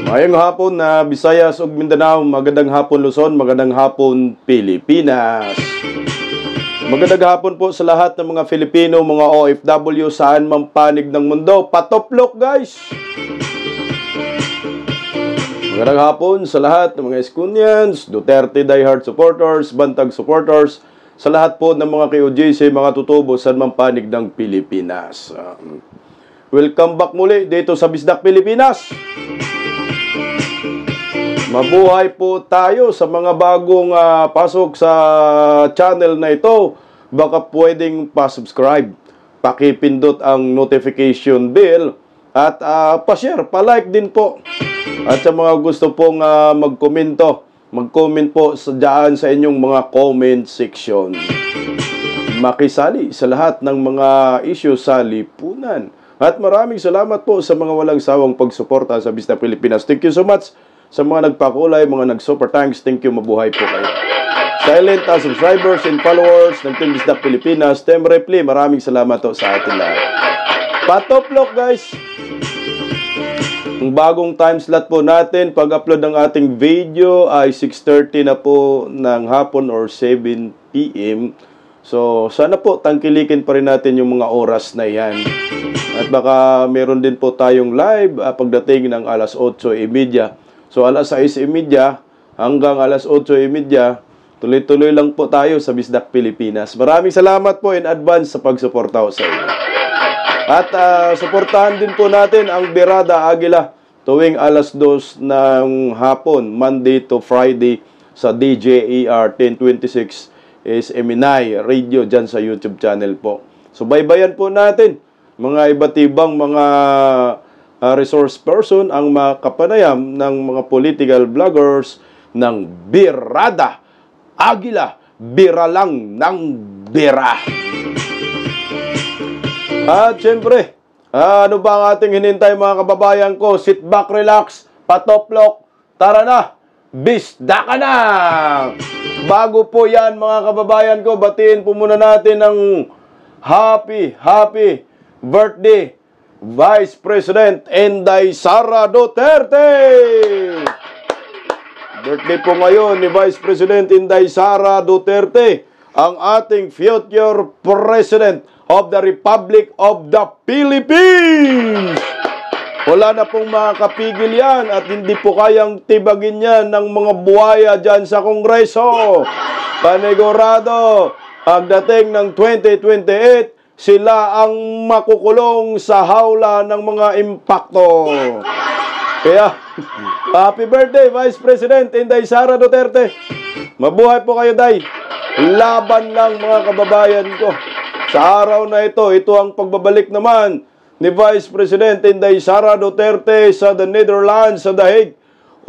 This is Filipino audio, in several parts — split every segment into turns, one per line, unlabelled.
Ngayong hapon na Visayas ug Mindanao, magandang hapon Luzon, magandang hapon Pilipinas. Magandang hapon po sa lahat ng mga Filipino, mga OFW saan mang panig ng mundo. Patoplok guys! Magandang hapon sa lahat ng mga Escunians, Duterte diehard supporters, Bantag supporters, sa lahat po ng mga KOJC, mga tutubo saan mang panig ng Pilipinas. Welcome back muli dito sa Bisdak Pilipinas. Mabuhay po tayo sa mga bagong pasok sa channel na ito. Baka pwedeng pa-subscribe, pakipindot ang notification bell at pa-share, pa-like din po. At sa mga gusto pong mag-comment po dyan sa inyong mga comment section. Makisali sa lahat ng mga issue sa lipunan. At maraming salamat po sa mga walang sawang pagsuporta sa Bisdak Pilipinas. Thank you so much. Sa mga nagpakulay, mga nag-super thanks, thank you, mabuhay po kayo. Silent subscribers and followers ng Team Bisdak Pilipinas, Team Repli, maraming salamat po sa atin lahat. Patoplok guys! Ang bagong time slot po natin, pag-upload ng ating video ay 6:30 na po ng hapon or 7 PM. So, sana po tangkilikin pa rin natin yung mga oras na yan. At baka meron din po tayong live pagdating ng alas 8:30. So, alas 6:30 hanggang alas 8:30, tuloy-tuloy lang po tayo sa Bisdak Pilipinas. Maraming salamat po in advance sa pagsuporta sa inyo. At suportahan din po natin ang Birada Aguila tuwing alas 2 ng hapon, Monday to Friday sa DJER 1026 is Eminay Radio dyan sa YouTube channel po. So, baybayan po natin mga iba't ibang mga resource person ang makapanayam ng mga political vloggers ng Birada Aguila. Bira lang ng bira. At syempre, ano ba ang ating hinintay mga kababayan ko? Sit back, relax, patoplok, tara na, bisda ka na! Bago po yan mga kababayan ko, batiin po muna natin ng happy birthday Vice President Inday Sara Duterte! Birthday po ngayon ni Vice President Inday Sara Duterte, ang ating future President of the Republic of the Philippines! Wala na pong makakapigil yan at hindi po kayang tibagin yan ng mga buhaya dyan sa Kongreso. Panigurado, pagdating ng 2028, sila ang makukulong sa hawla ng mga impakto. Kaya, happy birthday, Vice President Inday Sara Duterte. Mabuhay po kayo, Day. Laban lang mga kababayan ko. Sa araw na ito ang pagbabalik naman ni Vice President Inday Sara Duterte sa the Netherlands, sa The Hague,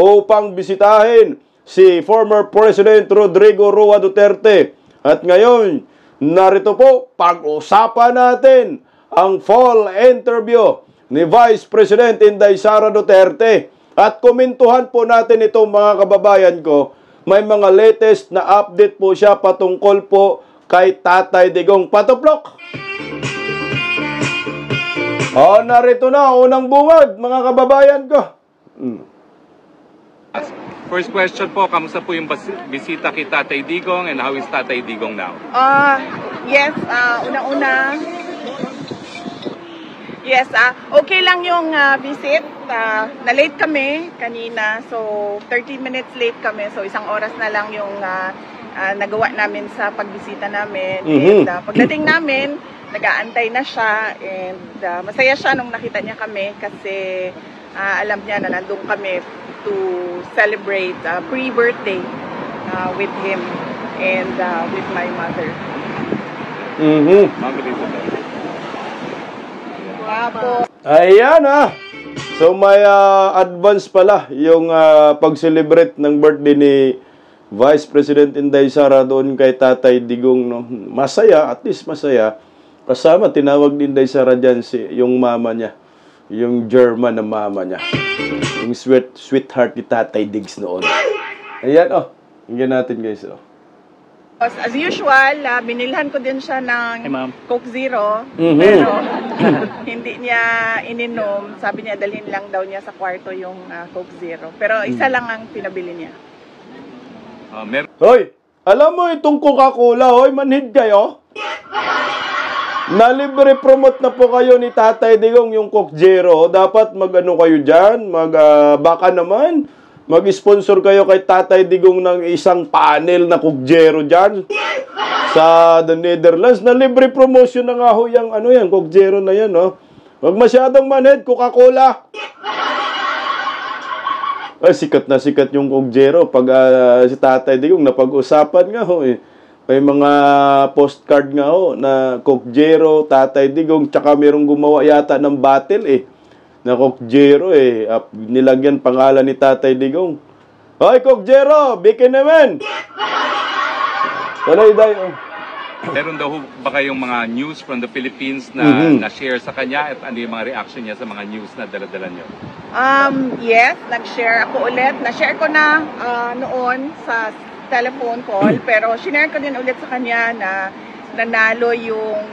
upang bisitahin si former President Rodrigo Roa Duterte. At ngayon, narito po, pag-usapan natin ang fall interview ni Vice President Inday Sara Duterte. At komentuhan po natin ito mga kababayan ko. May mga latest na update po siya patungkol po kay Tatay Digong. Patoplok! Narito na, unang bungad mga kababayan ko.
First question po, kamusta po yung bisita kay Tatay Digong and how is Tatay Digong now?
Yes, una-una. Yes, okay lang yung visit. Na-late kami kanina, so 30 minutes late kami. So isang oras na lang yung nagawa namin sa pagbisita namin. And pagdating namin, nag-aantay na siya and masaya siya nung nakita niya kami kasi alam niya na nandun kami to celebrate pre-birthday with him and with my mother.
Ayan So may advance pala yung pag-celebrate ng birthday ni Vice President Inday Sara doon kay Tatay Digong. No? Masaya, at least masaya. Kasama, tinawag ni Inday Sara dyan yung mama niya. Yung German na mama niya. Yung sweetheart ni Tatay Diggs noon. Ayan, hinggan natin guys.
As usual, binilhan ko din siya ng
Hey, ma'am.
Coke Zero,
Mhm.
pero hindi niya ininom. Sabi niya, dalhin lang daw niya sa kwarto yung Coke Zero. Pero isa lang ang pinabili niya.
Hoy, alam mo itong Coca-Cola, hoy, manhid kayo. Nalibre promote na po kayo ni Tatay Digong yung Coke Zero. Dapat mag-ano kayo dyan, baka naman. Mag-sponsor kayo kay Tatay Digong ng isang panel na Coke Zero dyan sa the Netherlands. Na libre promotion na nga ho yung Coke Zero na yan, no? Huwag masyadong manhid, Coca-Cola. Ay, sikat na sikat yung Coke Zero. Pag si Tatay Digong, napag-usapan nga ho eh. May mga postcard nga ho na Coke Zero, Tatay Digong, tsaka merong gumawa yata ng bottle eh. Na Coke Zero eh. Nilagyan pangalan ni Tatay Digong. Hoy, Coke Zero! Bikin naman! Tuloy dayo.
Meron daw ba kayong mga news from the Philippines na na-share sa kanya at ano yung mga reaction niya sa mga news na dala-dala niyo?
Yes, nag-share ako ulit. Na-share ko na noon sa telephone call, pero shinare ko din ulit sa kanya na nanalo yung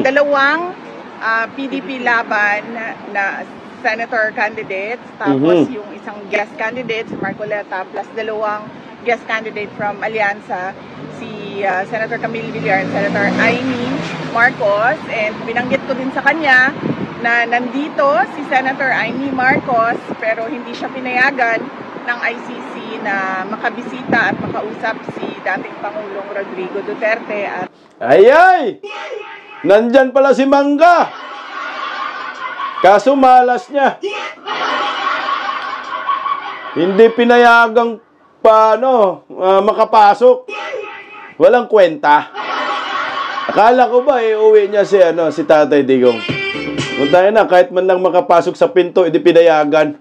dalawang PDP laban na senator candidates, tapos yung isang guest candidate, si Marcoleta, plus dalawang guest candidate from Alianza, si Senator Camille Villar and Senator Amy Marcos. And binanggit ko din sa kanya na nandito si Senator Amy Marcos, pero hindi siya pinayagan ng ICC na makabisita at makausap si dating Pangulong Rodrigo Duterte. At
Ay! Nandyan pala si Mangga! Kaso malas niya. Hindi pinayagang makapasok. Walang kwenta. Akala ko ba uwi niya si Tatay Digong. Kung tayo na, kahit man lang makapasok sa pinto, hindi pinayagan.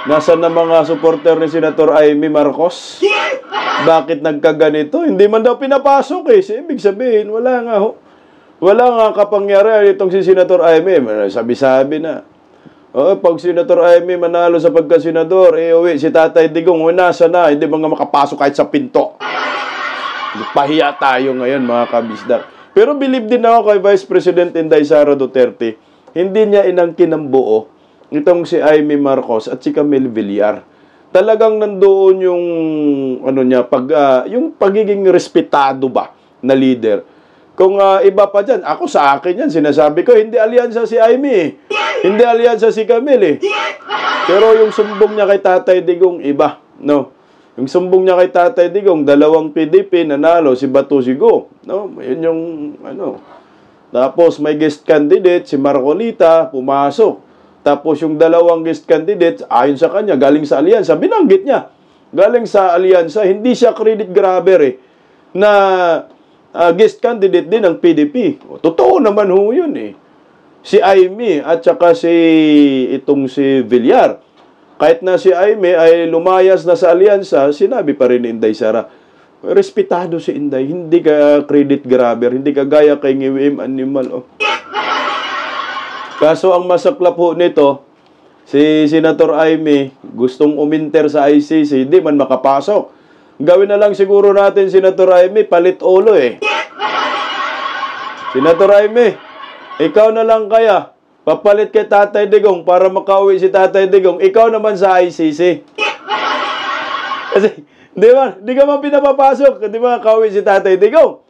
Nasaan na mga supporter ni Senator Amy Marcos? Bakit nagkaganito? Hindi man daw pinapasok eh. Ibig sabihin, wala nga kapangyarihan itong si Senator Amy. Sabi-sabi na. Pag Senator Amy manalo sa pagka-senador, uwi si Tatay Digong, nasa na, hindi mga makapasok kahit sa pinto. Pahiya tayo ngayon, mga kabisdak. Pero believe din ako kay Vice President Inday Sara Duterte, hindi niya inangkin ang buo itong si Amy Marcos at si Camille Villar. Talagang nandoon yung yung pagiging respetado ba na leader. Kung iba pa dyan, ako sa akin yan, sinasabi ko, hindi alyansa si Amy hindi alyansa si Camille Pero yung sumbong niya kay Tatay Digong, iba, no? Yung sumbong niya kay Tatay Digong, dalawang PDP nanalo, si Bato Sigo, no? Yun yung Tapos may guest candidate, si Marcolita, pumasok. Tapos yung dalawang guest candidates, ayon sa kanya, galing sa alyansa. Binanggit niya, galing sa alyansa. Hindi siya credit grabber na guest candidate din ng PDP. Totoo naman ho yun Si Amy at saka si Villar. Kahit na si Amy ay lumayas na sa alyansa, sinabi pa rin ni Inday Sara, respetado si Inday, hindi ka credit grabber, hindi ka gaya kay Ngiwim Animal. Kaso ang masaklap ho nito, si Senator Amy, gustong uminter sa ICC, hindi man makapasok. Gawin na lang siguro natin, Senator Amy, palit ulo Senator Amy, ikaw na lang kaya, papalit kay Tatay Digong para makauwi si Tatay Digong, ikaw naman sa ICC. Kasi, di ka man pinapapasok, di ba makauwi si Tatay Digong?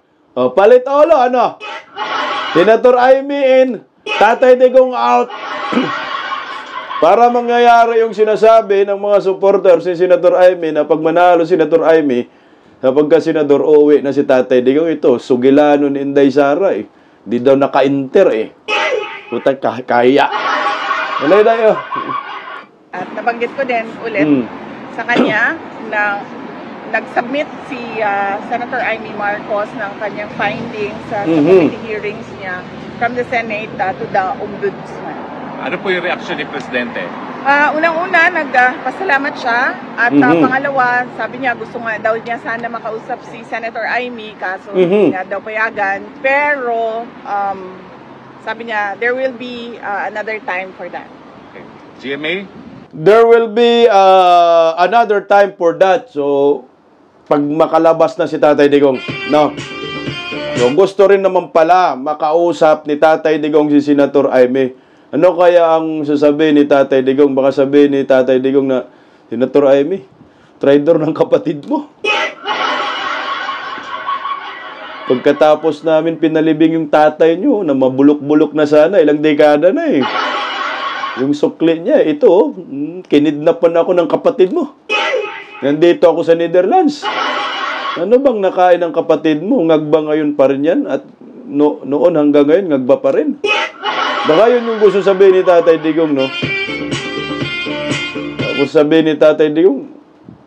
Palit ulo, Senator Amy in, Tatay Digong out. Para mangyayari yung sinasabi ng mga supporters si Senator Amy na pag manalo Senator Amy, sa pagka-senador, uuwi na si Tatay Digong. Ito, sugilano ni Inday Sara Di daw naka-inter Puta, kaya. Walay tayo.
At nabanggit ko din ulit sa kanya na nag-submit si Senator Amy Marcos ng kanyang findings sa committee hearings niya from the Senate to the Ombudsman.
Ano po yung reaction ni Presidente?
Unang-una, nagpasalamat siya. At pangalawa, sabi niya gusto nga daw niya sana makausap si Senator Amy, kaso hindi nga daw payagan. Pero sabi niya, there will be another time for that.
Okay. GMA?
There will be another time for that. So, pag makalabas na si Tatay Digong, no? Yung gusto rin naman pala makausap ni Tatay Digong si Senator Aimee. Ano kaya ang sasabihin ni Tatay Digong? Baka sabihin ni Tatay Digong na, Senator Aimee, traitor ng kapatid mo. Pagkatapos namin pinalibing yung tatay nyo na mabulok-bulok na sana, ilang dekada na eh. Yung sukli niya, ito, kinidnapan ako ng kapatid mo. Nandito ako sa Netherlands. Ano bang nakain ng kapatid mo? Ngagba ngayon pa rin yan? At noon hanggang ngayon, ngagba pa rin. Baka yun yung gusto sabihin ni Tatay Digong, no? Gusto sabihin ni Tatay Digong,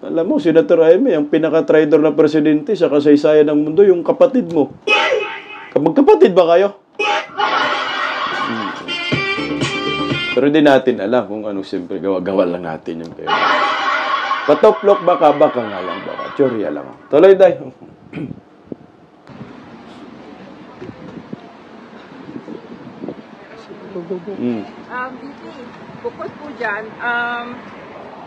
alam mo, Senator Aimee, ang pinaka-traitor na presidente sa kasaysayan ng mundo, yung kapatid mo. Magkapatid ba kayo? Pero di natin alam kung ano, siyempre, gawa lang natin yung kayo. Patoplok baka nga lang baka. Chorya lang. Tuloy tayo.
VP, bukod po dyan,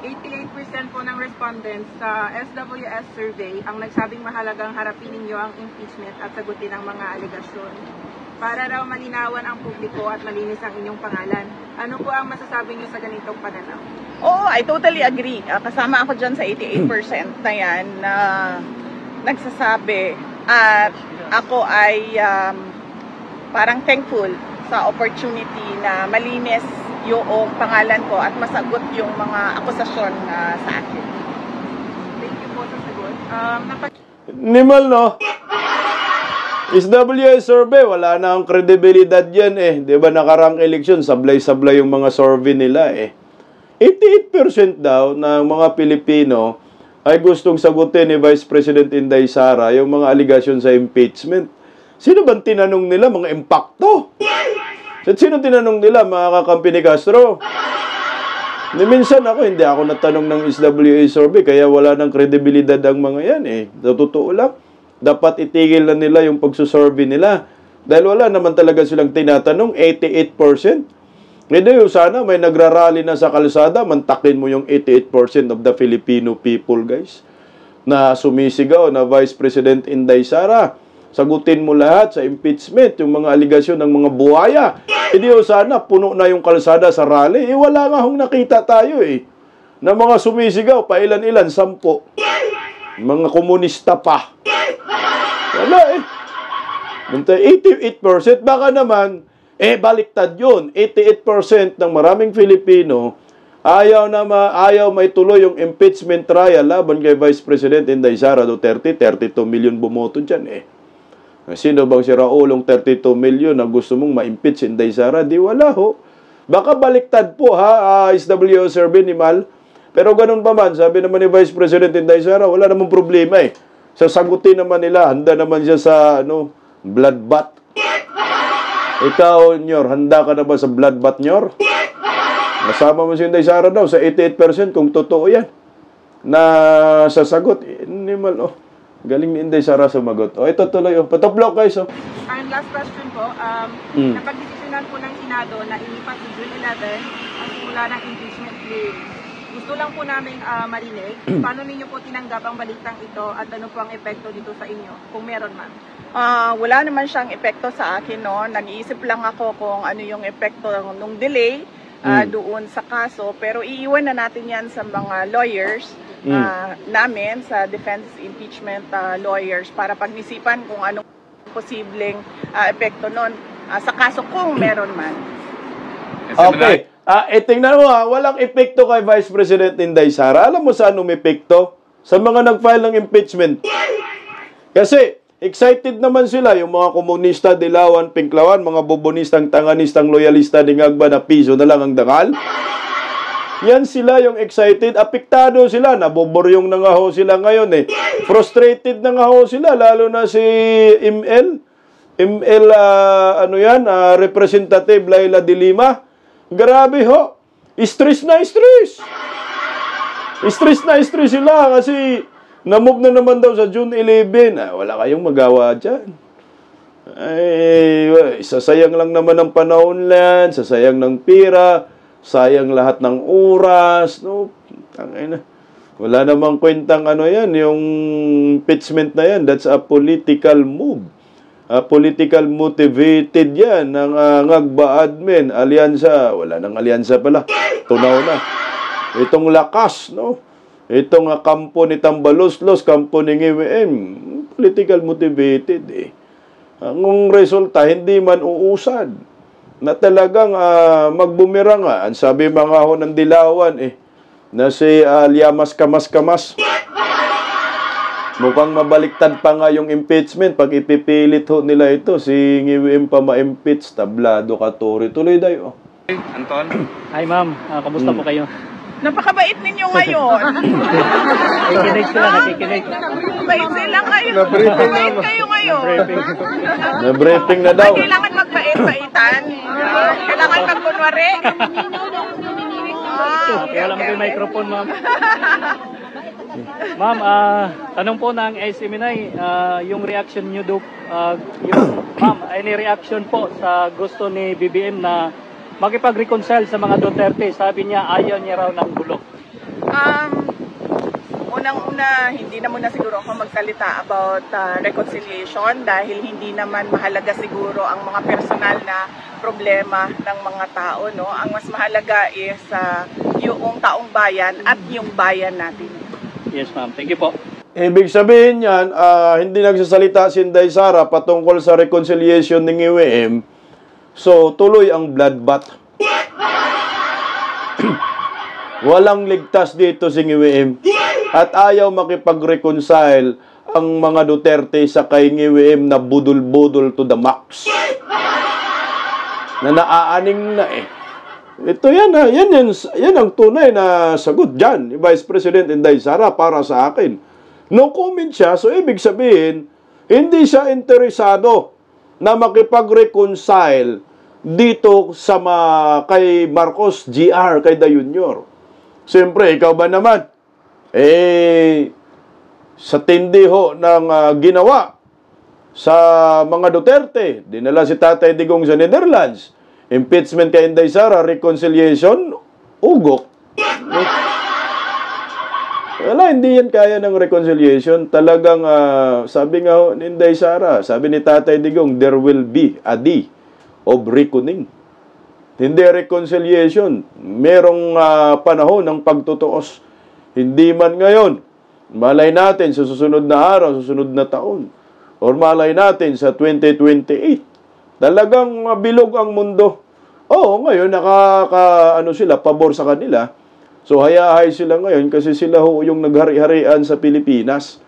88% po ng respondents sa SWS survey ang nagsabing mahalagang harapin ninyo ang impeachment at sagutin ang mga alegasyon para raw malinawan ang publiko at malinis ang inyong pangalan. Ano po ang masasabi niyo sa ganitong pananaw? Oh, I totally agree. Kasama ako dyan sa 88% na yan na nagsasabi. At ako ay parang thankful sa opportunity na malinis yung pangalan ko at masagot yung mga akusasyon sa akin. Thank you po sa sagot.
Nimal, no? SWS survey, wala na ang kredibilidad yan eh. Di ba nakarang eleksyon, sablay-sablay yung mga survey nila eh. 88% daw ng mga Pilipino ay gustong sagutin ni Vice President Inday Sara yung mga aligasyon sa impeachment. Sino bang tinanong nila? Mga impacto? Sino tinanong nila? Mga kakampi ni Castro? Minsan hindi ako natanong ng SWS survey kaya wala ng kredibilidad ang mga yan eh. Totoo lang. Dapat itigil na nila yung pagsusurvey nila. Dahil wala naman talaga silang tinatanong, 88%. Hindi, sana may nagrarally na sa kalsada, mantakin mo yung 88% of the Filipino people, guys, na sumisigaw na Vice President Inday Sara. Sagutin mo lahat sa impeachment, yung mga aligasyon ng mga buhaya. Hindi, sana puno na yung kalsada sa rally. Wala nga hong nakita tayo na mga sumisigaw, pa ilan-ilan, 10. Mga komunista pa. Wala 88%, baka naman, baliktad yun. 88% ng maraming Filipino ayaw may tuloy yung impeachment trial laban kay Vice President Inday Sara Duterte. 32 million bumoto dyan Sino bang si Raulong 32 million na gusto mong ma-impeach si Inday Sara? Di wala ho. Baka baliktad po SWO survey ni Mal. Pero ganun pa man, sabi naman ni Vice President Inday Sara, wala namang problema Sasagutin naman nila, handa naman siya sa bloodbath. Ikaw, Nyor, handa ka na ba sa bloodbath, Nyor? Masama mo si Inday Sara daw sa 88% kung totoo yan. Na sasagot. Galing ni Inday Sara sumagot. Ito tuloy. Patoblok guys.
And last question po. Napagdesisyonan po ng Senado na ilipat sa June 11 ang simula ng impeachment hearing. Gusto lang po namin marinig, paano ninyo po tinanggap ang balitang ito at ano po ang epekto dito sa inyo, kung meron man? Wala naman siyang epekto sa akin, no? Nag-iisip lang ako kung ano yung epekto ng delay doon sa kaso, pero iiwan na natin yan sa mga lawyers namin, sa defense impeachment lawyers, para pag-isipan kung anong posibleng epekto nun sa kaso kung meron man.
Okay. Tingnan mo walang epekto kay Vice President Inday Sara. Alam mo saan umepekto? Sa mga nag-file ng impeachment. Kasi, excited naman sila, yung mga komunista, dilawan, pinklawan, mga bobonistang, tanganistang, loyalista, dingagba na piso na lang ang dangal. Yan sila yung excited. Apektado sila. Naboboryong na nga ho sila ngayon Frustrated na nga ho sila, lalo na si ML, Representative Laila de Lima. Grabe ho. Stress na stress. Stress na stress sila kasi namove na naman daw sa June 11. Wala kayong magawa dyan. Sasayang lang naman ang panahon lang, sasayang ng pira, sayang lahat ng oras. No? Wala namang kwentang ano yan, yung impeachment na yan, that's a political move. Political motivated yan ng ngagba admin, alyansa. Wala nang alyansa pala. Tunaw na. Itong lakas, no? Itong kampo ni Tambaloslos, kampo ni NGWM, political motivated eh. Ang resulta, hindi man uusad. Na talagang magbumirang nga. Ang sabi mga ho ng Dilawan eh, na si Liamas Kamas-Kamas. Mukhang mabaliktad pa nga yung impeachment pag ipipilit ho nila ito. Si NGWM pa ma-impeach, tablado ka, Tory. Tuloy dayo.
Anton?
Hi ma'am, kamusta po kayo?
Napakabait ninyo ngayon.
Nakikinig sila, nakikinig.
Bait sila ngayon. Mabait kayo ngayon.
Na-briefing na daw.
Kailangan magbait-baitan. Kailangan magkunwari.
Kaya lang may microphone ma'am. Ma'am, tanong po ng SMNI, yung reaction nyo do, ma'am, any reaction po sa gusto ni BBM na makipag-reconcile sa mga Duterte? Sabi niya, ayaw niya raw ng bulok.
Unang-una, hindi na muna siguro ako magsalita about reconciliation dahil hindi naman mahalaga siguro ang mga personal na problema ng mga tao, no? Ang mas mahalaga is yung taong bayan at yung bayan natin.
Yes ma'am, thank you po.
Ibig sabihin yan, hindi nagsasalita si Inday Sara patungkol sa reconciliation ng NGWM. So, tuloy ang bloodbath. Walang ligtas dito si NGWM. At ayaw makipag-reconcile ang mga Duterte sa kay NGWM na budol-budol to the max. Na naaaning na eh. Ito yan ha. Yan ang tunay na sagot dyan. Vice President Inday Sara para sa akin. No comment siya. So, ibig sabihin, hindi siya interesado na makipag-reconcile dito sa kay Marcos Jr., kay Da Junior. Siyempre, ikaw ba naman? Sa tindi ho ng ginawa sa mga Duterte, dinala si Tatay Digong sa Netherlands, impeachment kay Inday Sara, reconciliation, ugok. Wala, hindi yan kaya ng reconciliation. Talagang, sabi nga ho ni Inday Sara, sabi ni Tatay Digong, there will be a day of reckoning. Hindi reconciliation. Merong panahon ng pagtutuos. Hindi man ngayon. Malay natin sa susunod na araw, susunod na taon. Or malay natin sa 2028. Talagang bilog ang mundo. Oo, ngayon sila, pabor sa kanila. So hayahay sila ngayon kasi sila ho yung naghari-harian sa Pilipinas.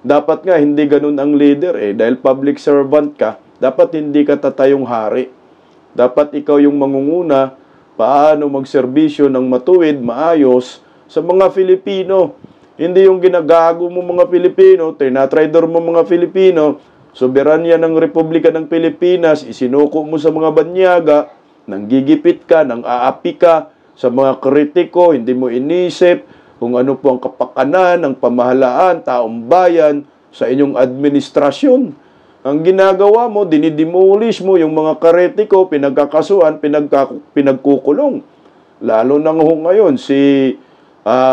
Dapat nga hindi ganun ang leader eh. Dahil public servant ka, dapat hindi ka tatayong hari. Dapat ikaw yung mangunguna paano magserbisyo ng matuwid, maayos sa mga Filipino. Hindi yung ginagago mo mga Pilipino, tinatraidor mo mga Filipino, soberanya ng Republika ng Pilipinas, isinuko mo sa mga banyaga, nanggigipit ka, nang aapi ka sa mga kritiko, hindi mo inisip kung ano po ang kapakanan ng pamahalaan, taong bayan sa inyong administrasyon. Ang ginagawa mo, dinidemolish mo yung mga kritiko, pinagkakasuhan, pinagkukulong. Lalo na ngayon, si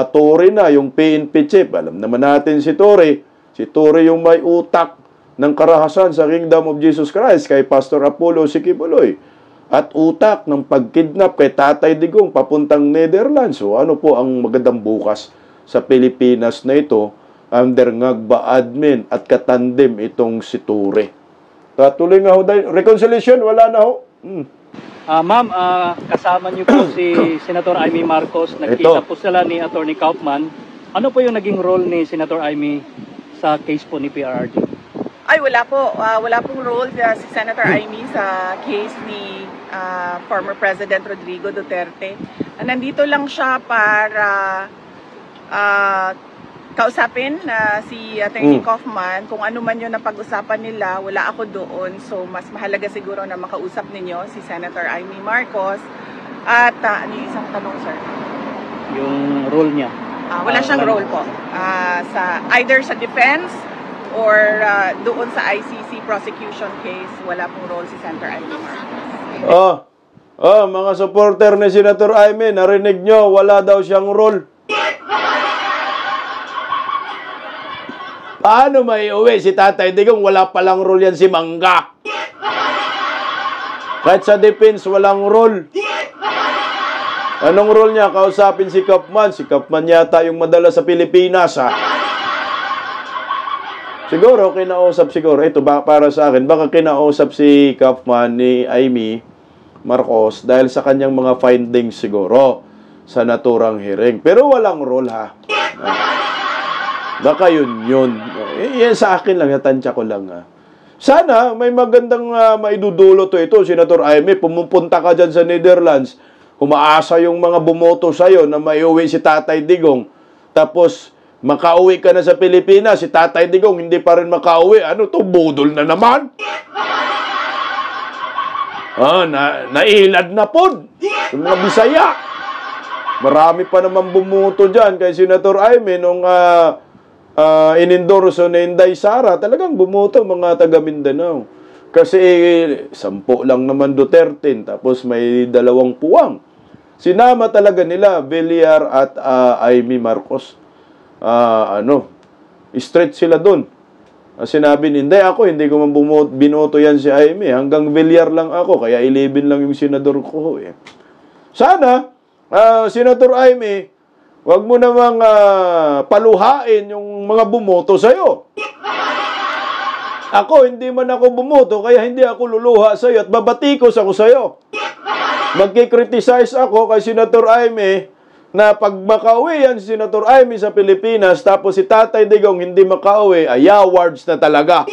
Tory na, yung PNP chief. Alam naman natin si Tory. Si Tory yung may utak ng karahasan sa Kingdom of Jesus Christ kay Pastor Apollo Sikibuloy. At utak ng pagkidnap kay Tatay Digong papuntang Netherlands. So ano po ang magandang bukas sa Pilipinas na ito under ngagba admin at katandem itong si Tory. Tuloy nga ho dahil reconciliation, wala na ho.
Ma'am, kasama niyo po si Senator Amy Marcos. Nagkita po sila ni Attorney Kaufman. Ano po yung naging role ni Senator Amy sa case po ni PRRD?
Ay, wala po. Wala pong role si Senator Amy sa case ni former President Rodrigo Duterte. Nandito lang siya para kausapin si Attorney Kaufman. Kung ano man yun na pag-usapan nila, wala ako doon. So, mas mahalaga siguro na makausap ninyo si Senator Amy Marcos. At ano yung isang tanong, sir?
Yung role niya?
Wala siyang role po. Either sa defense or doon sa ICC prosecution case, wala pong role si Senator Amy Marcos.
Mga supporter ni Senator Amy, narinig nyo, wala daw siyang role. Paano may uwi si Tatay Digong? Wala palang role yan si Mangga. Kahit sa defense, walang role. Anong role niya? Kausapin si Kaufman. Si Kaufman yata yung madala sa Pilipinas, ha? Siguro, kinausap siguro. Ito, para sa akin, baka kinausap si Kaufman ni Amy Marcos dahil sa kanyang mga findings siguro sa naturang hearing. Pero walang role, ha? Baka yun. Yan sa akin lang, natansya ko lang, ha? Sana may magandang maidudulot ito, Senator Amy. Pumupunta ka dyan sa Netherlands, umaasa yung mga bumoto sa'yo na maiuwi si Tatay Digong. Tapos, makauwi ka na sa Pilipinas, si Tatay Digong hindi pa rin makauwi. Ano to? Budol na naman. Nailad na po. Yung mga Bisaya. Marami pa naman bumoto dyan kay Senator Amy nung inendorso ni Inday Sara. Talagang bumoto mga taga Mindanao. Kasi 10 lang naman Duterte, tapos may 2 puwang. Sinama talaga nila Villar at Amy Marcos. Straight sila dun. Sinabi ni Inday, hindi ko man binoto yan si Amy. Hanggang Villar lang ako, kaya 11 lang yung senador ko. Sana, Senator Amy, wag mo namang paluhain yung mga bumoto sa'yo. Ako, hindi man ako bumoto, kaya hindi ako luluha sa'yo at babatikos ako sa'yo. Magkikriticize ako kay Senator Amy na pag makauwi yan si Senator Amy sa Pilipinas tapos si Tatay Digong hindi makauwi, awards na talaga.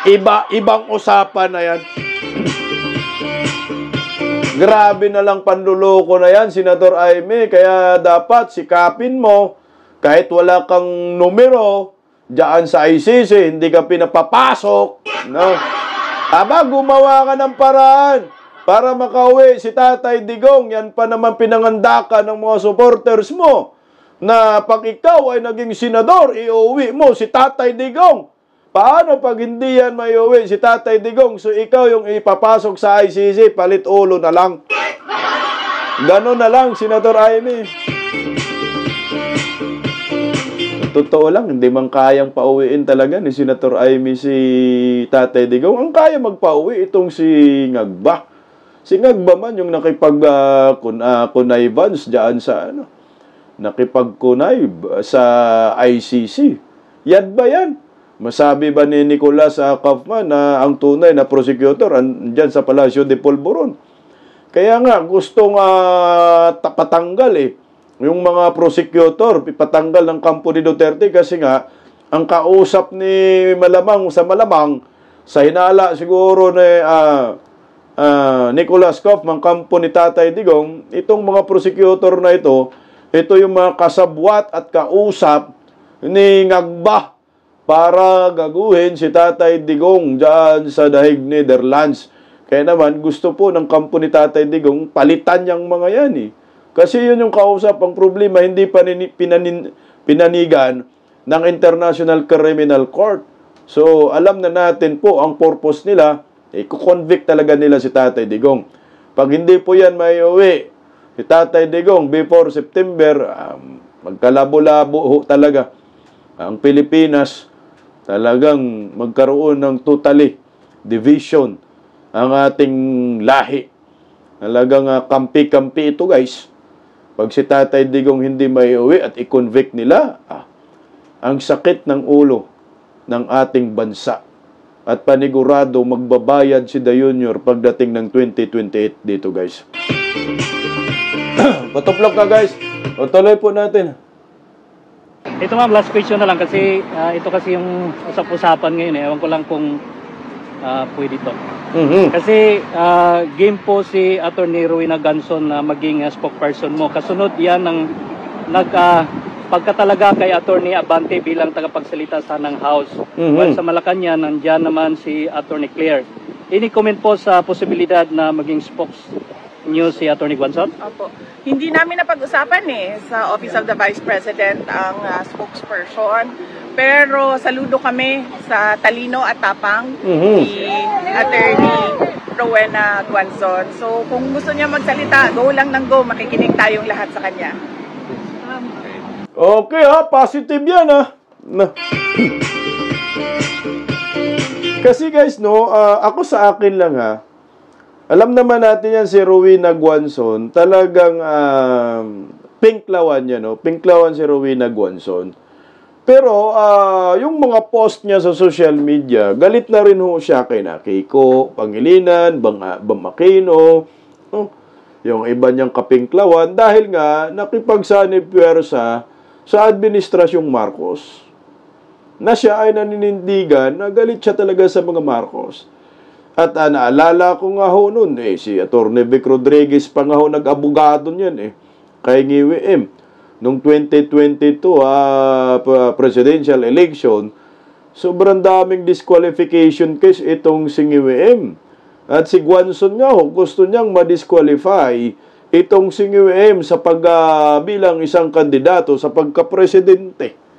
Ibang usapan na yan. Grabe na lang panluloko na yan, Senator Amy. Kaya dapat sikapin mo, kahit wala kang numero, diyan sa ICC, hindi ka pinapapasok. No? Gumawa ka ng paraan para makauwi si Tatay Digong. Yan pa naman pinangandakan ng mga supporters mo na pag ikaw ay naging senador, iuwi mo si Tatay Digong. Paano pag hindi yan maiuwi si Tatay Digong? So ikaw yung ipapasok sa ICC, palit ulo na lang. Ganon na lang, Senator Amy. Totoo lang, hindi man kayang pauwiin talaga ni Senator Amy si Tatay Digong. Ang kaya magpauwi itong si Ngagba. Si Ngagba man yung nakipag-connivance dyan sa nakipag-connive sa ICC. Yan ba yan? Masabi ba ni Nicolas Kaufman na ang tunay na prosecutor andyan sa Palacio de Polvoron? Kaya nga, gustong patanggal yung mga prosecutor, ipatanggal ng kampo ni Duterte kasi nga, ang kausap ni malamang, sa hinala siguro ni Nicolas Kaufman, kampo ni Tatay Digong, itong mga prosecutor na ito yung mga kasabwat at kausap ni Ngagba para gaguhin si Tatay Digong dyan sa dahig Netherlands. Kaya naman, gusto po ng kampo ni Tatay Digong, palitan yung mga yan Kasi yun yung kausap. Ang problema, hindi pa pinanigan ng International Criminal Court. So, alam na natin po ang purpose nila, i-convict talaga nila si Tatay Digong. Pag hindi po yan may uwi, si Tatay Digong, before September, magkalabo-labo talaga. Ang Pilipinas, talagang magkaroon ng totally division ang ating lahi. Talagang kampi-kampi ito, guys. Pag si Tatay Digong hindi may uwi at i-convict nila, ang sakit ng ulo ng ating bansa. At panigurado magbabayad si The Junior pagdating ng 2028 dito, guys. Patuplok ka, guys. O tuloy po natin.
Ito ma'am, last question na lang kasi ito kasi yung usap-usapan ngayon Ewan ko lang kung pwede ito. Kasi game po si Attorney Rowena Ganson na maging spokesperson mo. Kasunod yan ng pagkatalaga kay Attorney Abante bilang tagapagsalita sa ng House. While sa Malacanang, nandyan naman si Attorney Claire. Any comment po sa posibilidad na maging spokes niyo si Attorney Ganson?
Opo. Hindi namin napag-usapan sa Office of the Vice President ang spokesperson. Pero saludo kami sa talino at tapang ni Attorney Rowena Ganson. So kung gusto niya magsalita, go lang ng go. Makikinig tayong lahat sa kanya.
Okay positive yan Na. Kasi guys, no, ako sa akin lang ha, alam naman natin yan si Rowena Guanzon, talagang pinklawan niya, no? Pinklawan si Rowena Guanzon. Pero yung mga post niya sa social media, galit na rin ho siya kay Kiko Pangilinan, Bam Aquino, no? Yung iba niyang kapinklawan dahil nga nakipagsanipwersa sa administrasyong Marcos. Na siya ay naninindigan na galit siya talaga sa mga Marcos. At naalala ko nga ho noon, si Atty. Vic Rodriguez pa nga ho nag-abogado niyan kay Ngiwi M. Noong 2022 presidential election, sobrang daming disqualification case itong si Ngiwi M. At si Guanzon nga ho, gusto niyang ma-disqualify itong si Ngiwi M sa bilang isang kandidato sa pagka-presidente.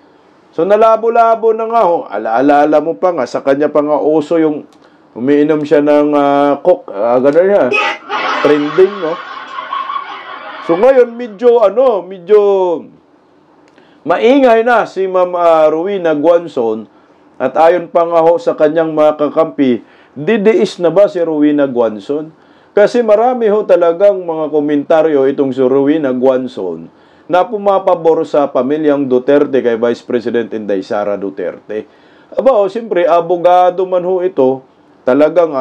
So nalabo-labo na nga ho, alaala mo pa nga, sa kanya pa nga uso yung umiinom siya ng coke, gano'n niya, trending, no? So ngayon, medyo maingay na si Ma'am Rowena Guanzon at ayon pa nga ho sa kanyang mga kakampi, didiis na ba si Rowena Guanzon? Kasi marami ho talagang mga komentaryo itong si Rowena Guanzon na pumapabor sa pamilyang Duterte kay Vice President Inday Sara Duterte. Siyempre, abogado man ho ito, talagang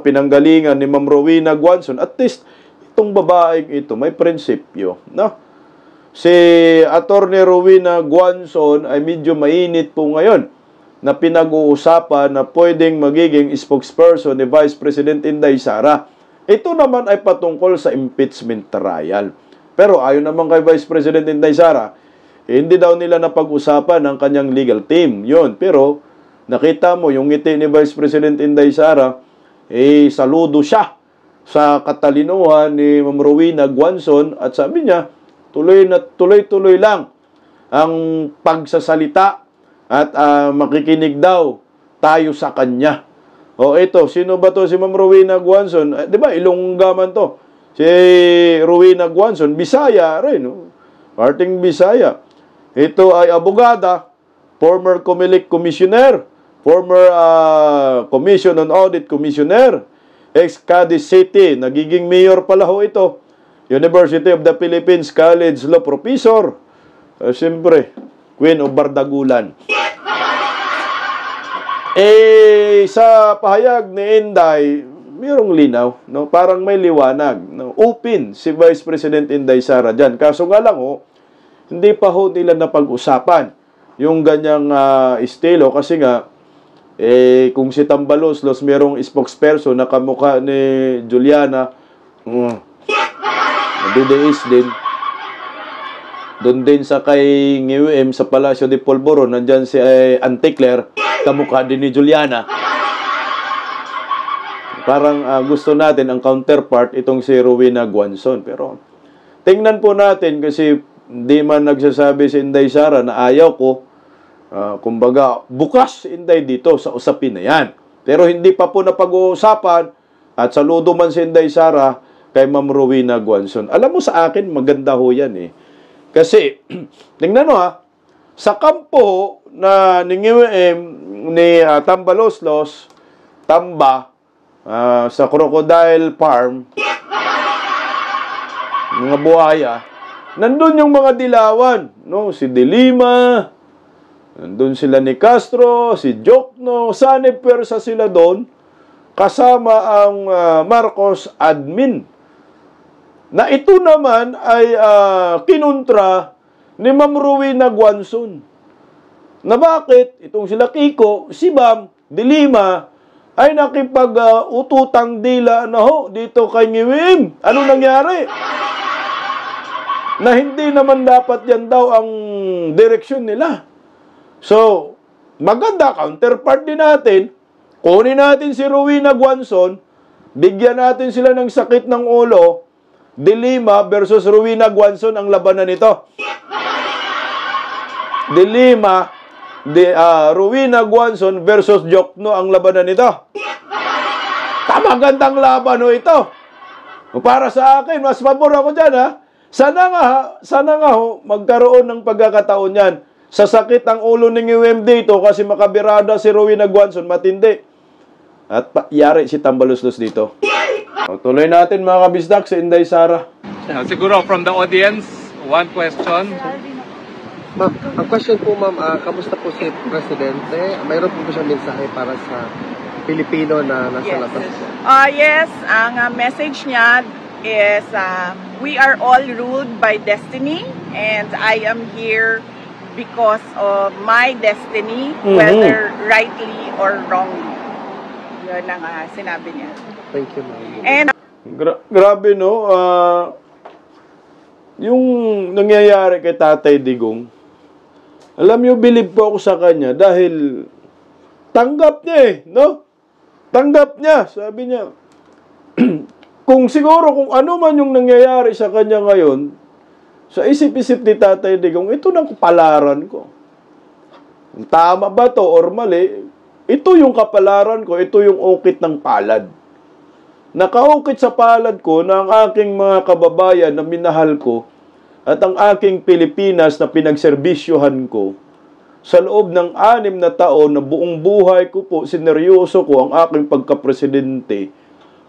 pinanggalingan ni Ma'am Rowena Guanzon. At least, itong babaeng ito, may prinsipyo. No? Si Atty. Rowena Guanzon ay medyo mainit po ngayon na pinag-uusapan na pwedeng magiging spokesperson ni Vice President Inday Sara. Ito naman ay patungkol sa impeachment trial. Pero ayon naman kay Vice President Inday Sara, hindi daw nila napag-usapan ng kanyang legal team. Yun. Pero nakita mo yung ngiti ni Vice President Inday Sara, saludo siya sa katalinuhan ni Ma'am Rowena Guanzon at sabi niya, tuloy-tuloy lang ang pagsasalita at makikinig daw tayo sa kanya. Ito, sino ba to si Ma'am Rowena Guanzon? Di ba, Ilongga man to. Si Rowena Guanzon, Bisaya rin, no? Parting Bisaya. Ito ay abogada, former COMELEC commissioner, former Commission on Audit commissioner, ex-Cadiz City, nagiging mayor pala ho ito, University of the Philippines College Law Professor, siyempre, Queen of Bardagulan. Sa pahayag ni Inday, mayroong linaw, no? Parang may liwanag, no? Open si Vice President Inday Sara dyan. Kaso nga lang, hindi pa ho nila napag-usapan yung ganyang estilo kasi nga, kung si Tambaloslos merong spokesperson na kamukha ni Juliana, dideis din. Doon din sa kay Ngiwi M sa Palacio de Polvoron, nandyan si Auntie Claire, kamukha din ni Juliana. Parang gusto natin ang counterpart itong si Rowena Guanzon. Pero tingnan po natin kasi hindi man nagsasabi si Inday Sara na ayaw ko. Kumbaga, bukas si Inday dito sa usapin na yan. Pero hindi pa po napag-uusapan at saludo man si Inday Sara kay Ma'am Rowena Guanzon. Alam mo sa akin, maganda ho yan Kasi, tingnan mo sa kampo na ni Tambaloslos, Tamba, sa Crocodile Farm, mga buhaya, nandun yung mga dilawan, no? Si De Lima, nandun sila ni Castro, si Jokno, sanipwersa sila doon, kasama ang Marcos admin. Na ito naman ay kinontra ni Ma'am Rowena Guanzon. Na bakit? Itong sila Kiko, si Bam, De Lima, ay nakipag-ututang dila na ho dito kay Ngiwi. Ano nangyari? Na hindi naman dapat yan daw ang direksyon nila. So, maganda, counterpart din natin. Kunin natin si Rowena Guanzon, bigyan natin sila ng sakit ng ulo. De Lima versus Rowena Guanzon ang labanan nito. De Lima, Rowena Guanzon versus Jokno ang labanan nito. Magandang laban ito. Para sa akin, mas pabor ako dyan Sana nga magkaroon ng pagkakataon yan Sasakit ang ulo ng UM dito kasi makabirada si Rowena Guanzon, matindi. At yari si Tambaluslos dito. O, tuloy natin mga kabisdak si Inday Sara.
Siguro from the audience, one question.
Ma'am, ang question po ma'am, kamusta po si Presidente? Mayroon po ba siyang mensahe para sa Pilipino na nasa labas?
Yes, ang message niya is we are all ruled by destiny and I am here because of my destiny, whether rightly or wrongly. Yun ang sinabi niya.
Thank you, ma'am.
And
Grabe, no? Yung nangyayari kay Tatay Digong, alam niyo, believe po ako sa kanya dahil tanggap niya no? Tanggap niya, sabi niya. Kung siguro kung ano man yung nangyayari sa kanya ngayon, sa isip-isip ni Tatay Digong, ito ng kapalaran ko. Tama ba to or mali? Ito yung kapalaran ko, ito yung ukit ng palad. Nakaukit sa palad ko na ang aking mga kababayan na minahal ko at ang aking Pilipinas na pinagserbisyohan ko sa loob ng 6 na taon na buong buhay ko po, sineryoso ko ang aking pagkapresidente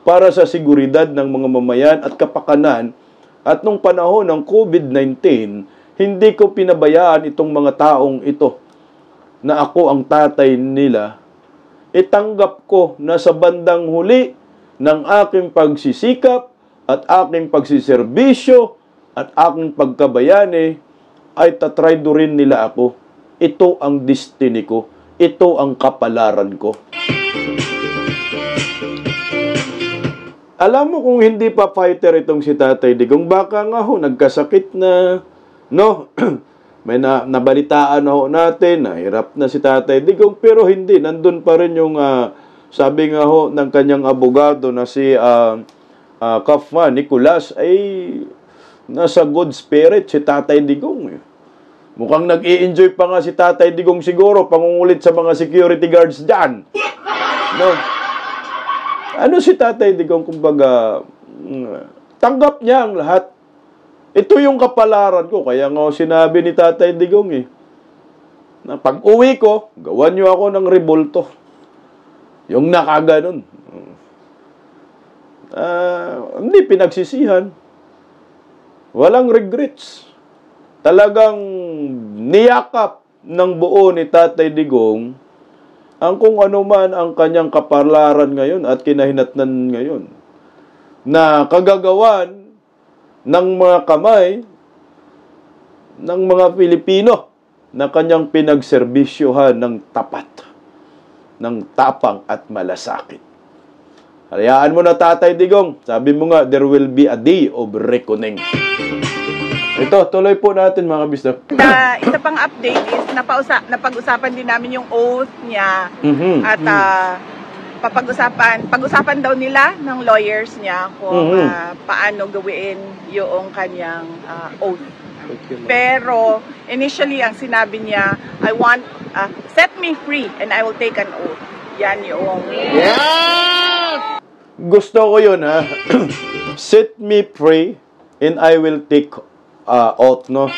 para sa seguridad ng mga mamayan at kapakanan. At nung panahon ng COVID-19, hindi ko pinabayaan itong mga taong ito na ako ang tatay nila. Itanggap ko na sa bandang huli ng aking pagsisikap at aking pagsiserbisyo at aking pagkabayani ay tatraydorin nila ako. Ito ang destiny ko. Ito ang kapalaran ko. Alam mo kung hindi pa fighter itong si Tatay Digong, baka nga ho, nagkasakit na, no? May nabalitaan ho natin, nahirap na si Tatay Digong, pero hindi, nandun pa rin yung, sabi nga ho ng kanyang abogado na si Kaufman, Nicolas, ay nasa good spirit si Tatay Digong. Mukhang nag-i-enjoy pa nga si Tatay Digong siguro, pangungulit sa mga security guards dyan. No? Ano si Tatay Digong, kumbaga, tanggap niya ang lahat. Ito yung kapalaran ko. Kaya nga sinabi ni Tatay Digong na pag uwi ko, gawan niyo ako ng rebulto. Yung nakaganon. Hindi pinagsisihan. Walang regrets. Talagang niyakap ng buo ni Tatay Digong ang kung ano man ang kanyang kapalaran ngayon at kinahinatnan ngayon na kagagawan ng mga kamay ng mga Pilipino na kanyang pinagserbisyohan ng tapat, ng tapang at malasakit. Hayaan mo na Tatay Digong. Sabi mo nga, there will be a day of reckoning. Ito, tuloy po natin mga bisdak.
Isa pang update is napag-usapan din namin yung oath niya at pag-usapan daw nila ng lawyers niya kung paano gawin yung kanyang oath. Pero initially ang sinabi niya, I want set me free and I will take an oath. Yan yung
Gusto ko yun set me free and I will take oath, no?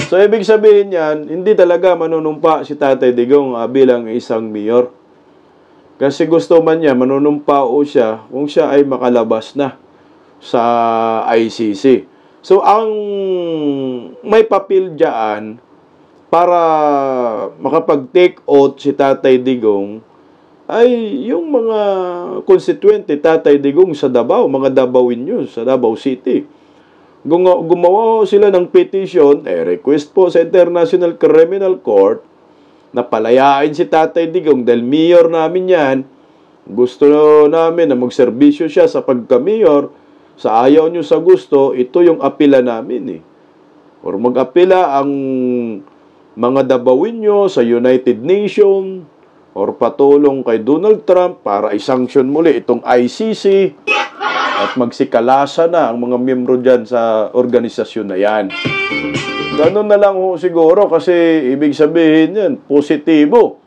So, ibig sabihin yan, hindi talaga manunumpa si Tatay Digong bilang isang mayor. Kasi gusto man niya, manunumpa o siya kung siya ay makalabas na sa ICC. So, ang may papel dyan para makapag-take oath si Tatay Digong ay yung mga constituente Tatay Digong sa Davao, mga Davaoeños sa Davao City. Gumawa sila ng petition, request po sa International Criminal Court na palayain si Tatay Digong dahil mayor namin yan. Gusto namin na magserbisyo siya sa pagka-mayor. Sa ayaw nyo sa gusto, ito yung apila namin Or mag-apila ang mga Davaoeño sa United Nations or patulong kay Donald Trump para isanction muli itong ICC. At magsikalasa na ang mga miyembro dyan sa organisasyon na yan. Ganun na lang ho siguro kasi ibig sabihin yan, positibo.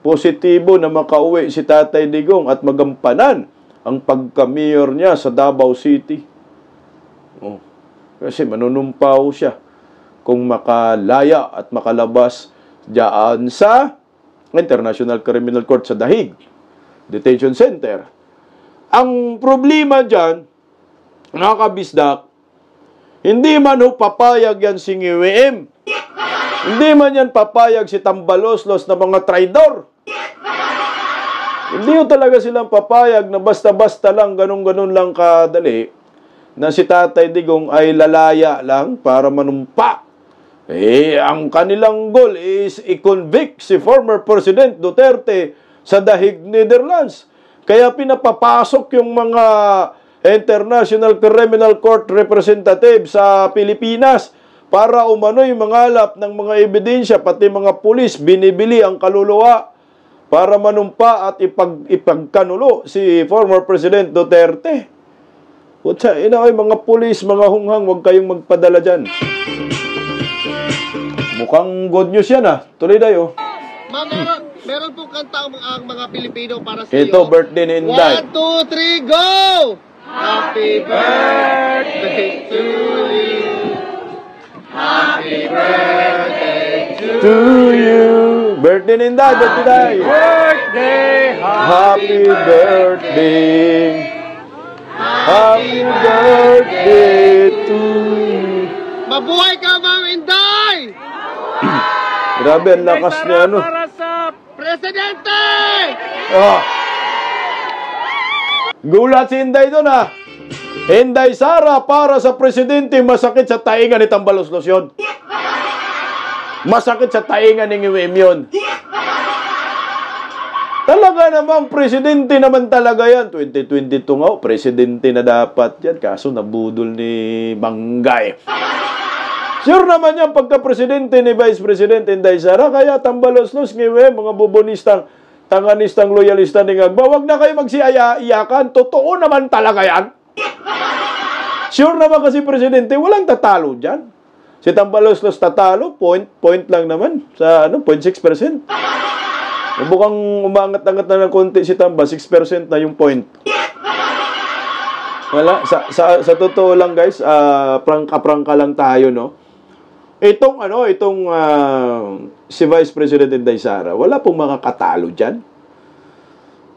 Positibo na makauwi si Tatay Digong at magampanan ang pagka-mayor niya sa Davao City. Kasi manunumpaw siya. kung makalaya at makalabas diyan sa International Criminal Court sa Dahig Detention Center. Ang problema diyan, mga kabisdak, hindi man papayag yan si NGWM. Hindi man yan papayag si Tambaloslos na mga traidor. Hindi talaga silang papayag na basta-basta lang, ganun-ganun lang kadali, na si Tatay Digong ay lalaya lang para manumpa. Ang kanilang goal is i-convict si former President Duterte sa Dahig, Netherlands. Kaya pinapapasok yung mga International Criminal Court representative sa Pilipinas para umano'y mangalap ng mga ebidensya, pati mga pulis, binibili ang kaluluwa para manumpa at ipagkanulo si former President Duterte. Putsa, mga pulis, mga hunghang, huwag kayong magpadala dyan. Mukhang good news yan Tuloy tayo.
Ma'am, meron pong kanta ang mga Pilipino para sa iyo.
Ito, birthday ni Inday.
1, 2, 3, go! Happy birthday to you. Happy birthday
To you. Birthday ni Inday, birthday.
Birthday!
Happy birthday. Happy birthday to you.
Mabuhay ka, Ma'am Inday!
Grabe, ang lakas niya,
Para sa
Presidente!
Gulat si Inday doon, Inday Sara, para sa presidente, masakit sa tainga ni Tambaloslos yun. Masakit sa tainga ni NGWM yun. Talaga namang presidente naman talaga yan. 2022 nga, presidente na dapat yan. Kaso nabudol ni Banggay. Sure naman yan pagka-presidente ni Vice President Inday Sara. Kaya Tambaloslos, NGWM, mga bubonistang, tanganistang loyalista ni Ngagba, wag na kayo magsiaya-iyakan. Totoo naman talaga yan. Sure naman kasi presidente, walang tatalo dyan. Si Tambaloslos tatalo, point lang naman sa 0.6%. Bukang umangat-angat na ng konti si Tamba, 6% na yung point. Wala, sa totoo lang guys, prangka-prangka lang tayo, no? Itong si Vice President Inday Sara, wala pong makakatalo dyan.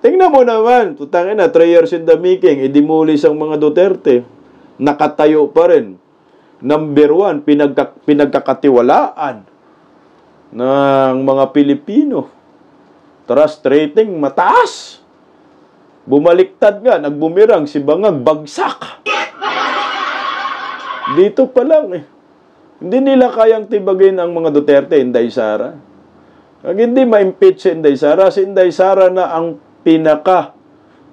Tingnan mo naman, tutangin na, 3 years in the making, idimulis ang mga Duterte. Nakatayo pa rin. Number 1, pinagkakatiwalaan ng mga Pilipino. Trust rating mataas. Bumaliktad nga, nagbumirang si Bangag, bagsak. Dito pa lang Hindi nila kayang tibagin ang mga Duterte, Inday Sara. Pag hindi ma-impeach si Inday Sara, si Inday Sara na ang pinaka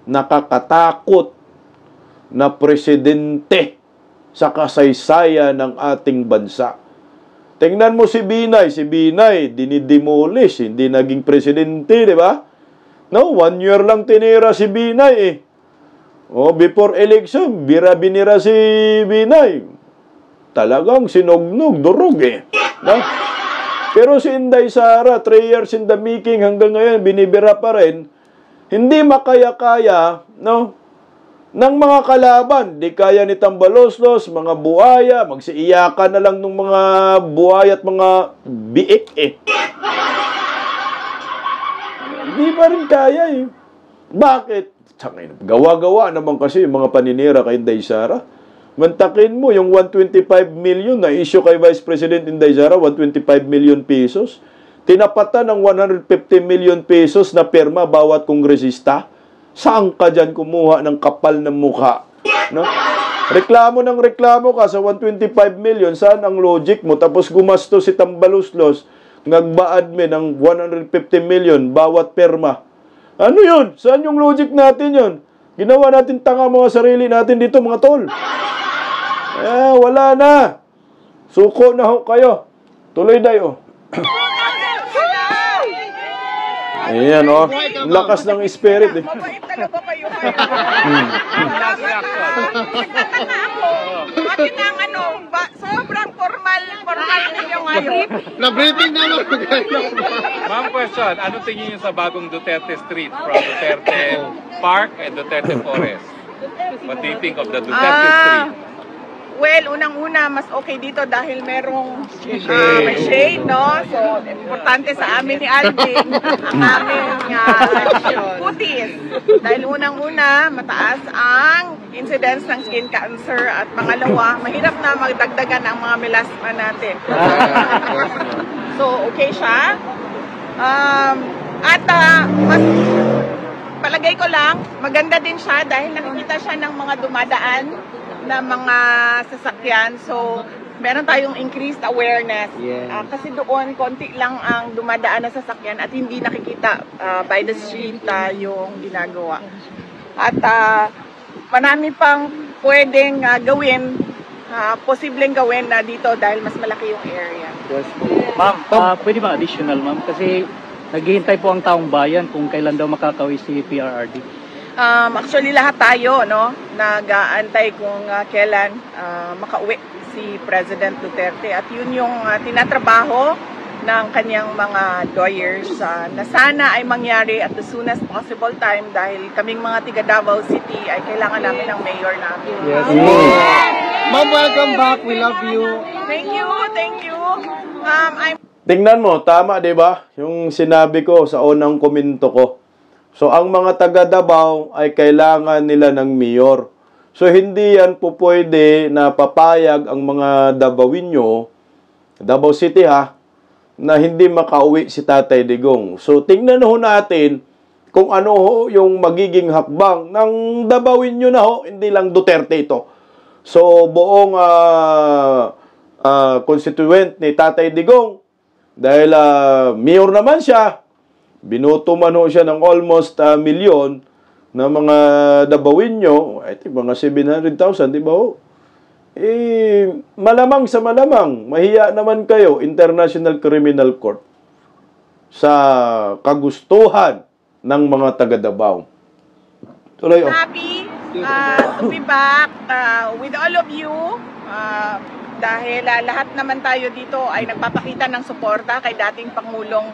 nakakatakot na presidente sa kasaysayan ng ating bansa. Tingnan mo si Binay. Si Binay, dinidemolish, hindi naging presidente, di ba? No, 1 year lang tinira si Binay before election, binira si Binay. Talagang sinugnog, durog no? Pero si Inday Sara, 3 years in the making, hanggang ngayon, binibira pa rin. Hindi makaya-kaya, no? Ng mga kalaban, di kaya ni Tambaloslos, mga buhaya, magsiiyakan na lang ng mga buhaya at mga biik Hindi pa rin kaya Bakit? Gawa-gawa naman kasi yung mga paninira kay Inday Sara. Mantakin mo yung 125 million na issue kay Vice President Inday Sara, 125 million pesos. Tinapatan ng 150 million pesos na perma bawat kongresista. Saan ka dyan kumuha ng kapal ng mukha? No? Reklamo ka sa 125 million. Saan ang logic mo? Tapos gumasto si Tambaloslos, nagbaad ng 150 million bawat perma. Ano yun? Saan yung logic natin yun? Ginawa natin tanga mga sarili natin dito, mga tol. Wala na. Suko na ho kayo. Tuloy tayo. Ayan, lakas ng spirit.
Mabait talaga kayo.
Last reaction.
Nagtatanga ako. Bakit ang sobrang formal ninyong
Na-briefing naman.
Ma'am, question, ano tingin niyo sa bagong Duterte Street from Duterte Park and Duterte Forest? What do you think of the Duterte Street?
Well, unang-una, mas okay dito dahil merong may shade, no? So, importante sa amin ni Alvin ang aming cuties. Dahil unang-una, mataas ang incidence ng skin cancer at pangalawa, mahirap na magdagdagan ang mga melasma natin. So, okay siya. Mas palagay ko lang, maganda din siya dahil nakikita siya ng mga dumadaan na mga sasakyan. So, meron tayong increased awareness. Kasi doon, konti lang ang dumadaan na sasakyan at hindi nakikita by the street yung ginagawa. At marami pang pwedeng gawin, posibleng gawin na dito dahil mas malaki yung area.
Yes,
Ma'am, pwede ba additional, ma'am? Kasi naghihintay po ang taong bayan kung kailan daw makakawi si PRRD.
Actually, lahat tayo, no, nag-aantay kung kailan makauwi si President Duterte. At yun yung tinatrabaho ng kanyang mga lawyers na sana ay mangyari at the soonest possible time dahil kaming mga tiga Davao City ay kailangan namin ng mayor namin.
Yes. Ma'am, welcome back. We love you.
Thank you, thank you.
Tingnan mo, tama 'di ba? Yung sinabi ko sa unang komento ko. So, ang mga taga Davao ay kailangan nila ng mayor. So, hindi yan po pwede na papayag ang mga Davaoinyo, Davao City na hindi makauwi si Tatay Digong. So, tingnan ho natin kung ano ho yung magiging hakbang ng Davaoinyo na ho, hindi lang Duterte ito. So, buong constituent ni Tatay Digong, dahil mayor naman siya, binuto man ho siya ng almost milyon na mga Davaoinyo, I think mga 700,000, di ba ho? Malamang sa malamang, mahiya naman kayo, International Criminal Court, sa kagustuhan ng mga taga Davao. Tuloy,
Happy to be back with all of you. Dahil lahat naman tayo dito ay nagpapakita ng suporta kay dating Pangulong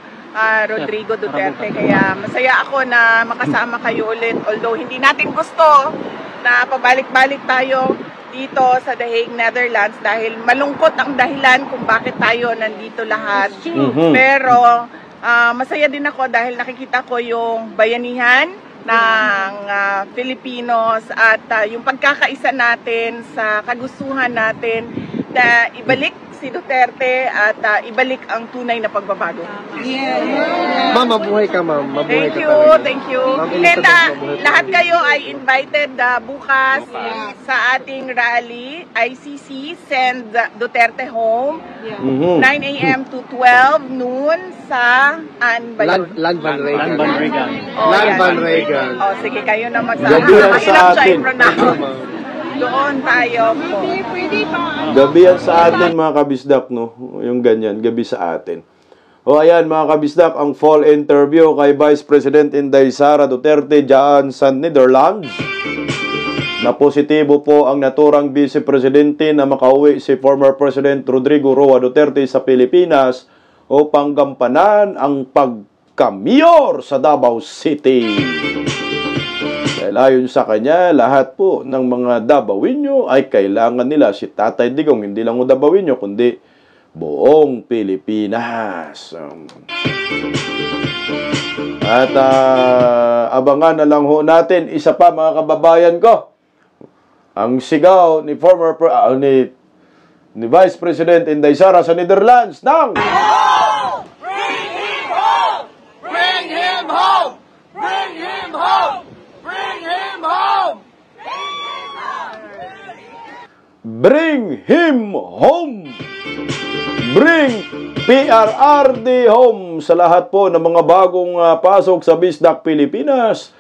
Rodrigo Duterte. Kaya masaya ako na makasama kayo ulit. Although hindi natin gusto na pabalik-balik tayo dito sa The Hague, Netherlands dahil malungkot ang dahilan kung bakit tayo nandito lahat. Pero masaya din ako dahil nakikita ko yung bayanihan ng Filipinos at yung pagkakaisa natin sa kagustuhan natin na ibalik si Duterte at ibalik ang tunay na pagbabago.
Ma'am, mabuhay ka, ma'am. Mabuhay
Thank
ka
you,
talaga.
thank you.
Ma'am
And
Elizabeth, mabuhay ka
lahat
talaga.
kayo ay invited bukas sa ating rally, ICC, Send Duterte Home, 9 a.m. to 12 noon sa
Land Van Regan.
Land Van Regan.
Land Van Regan.
Sige, kayo na
Gabi
magsama.
yan sa
Mahirap siya
atin.
i-pronounce. Doon tayo po.
gabi yan sa atin mga kabisdak, no? Yung ganyan, gabi sa atin. O ayan mga kabisdak, ang fall interview kay Vice President Inday Sara Duterte dyan sa Netherlands. Na positibo po ang naturang Vice Presidente na makauwi si former President Rodrigo Roa Duterte sa Pilipinas upang gampanan ang pagka-mayor sa Davao City. Dahil ayon sa kanya, lahat po ng mga Davaoinyo ay kailangan nila si Tatay Digong. Hindi lang o Davaoinyo, kundi buong Pilipinas. At abangan na lang ho natin, isa pa mga kababayan ko, ang sigaw ni former ni Vice President Inday Sara sa Netherlands ng
Bring him home! Bring him home! Bring him home! Bring him home!
Bring him home! Bring PRRD home sa lahat po ng mga bagong pasok sa Bisdak Pilipinas.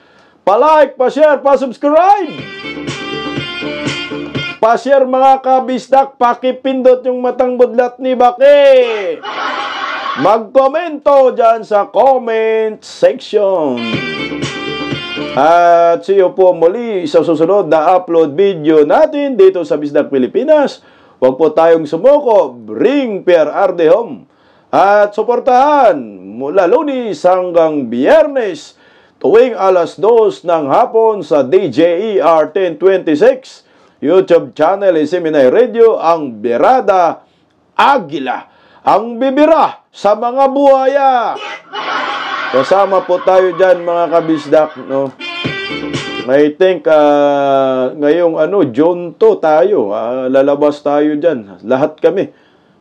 Pa-like, pa-share, pa-subscribe! Pa-share mga kabisdak, pakipindot yung matang budlat ni Baki! Magkomento dyan sa comment section. At see you po muli sa susunod na upload video natin dito sa Bisdak Pilipinas. Huwag po tayong sumuko. Bring PRRD home. At suportahan mula Lunes hanggang Biyernes tuwing alas 2 ng hapon sa DJER 1026. YouTube channel SMNI Radio, ang Birada Agila, ang bibira sa mga buhaya. Kasama po tayo dyan, mga kabisdak, no? I think ngayong June 2 tayo, lalabas tayo dyan, lahat kami.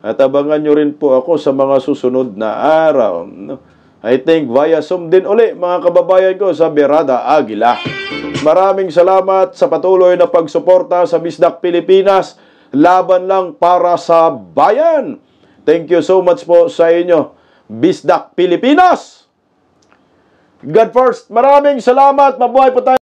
At abangan nyo rin po ako sa mga susunod na araw, no? I think via Zoom din uli, mga kababayan ko, sa Birada Agila. Maraming salamat sa patuloy na pagsuporta sa Bisdak Pilipinas. Laban lang para sa bayan. Thank you so much po sa inyo, Bisdak Pilipinas. God first. Maraming salamat. Mabuhay po tayo.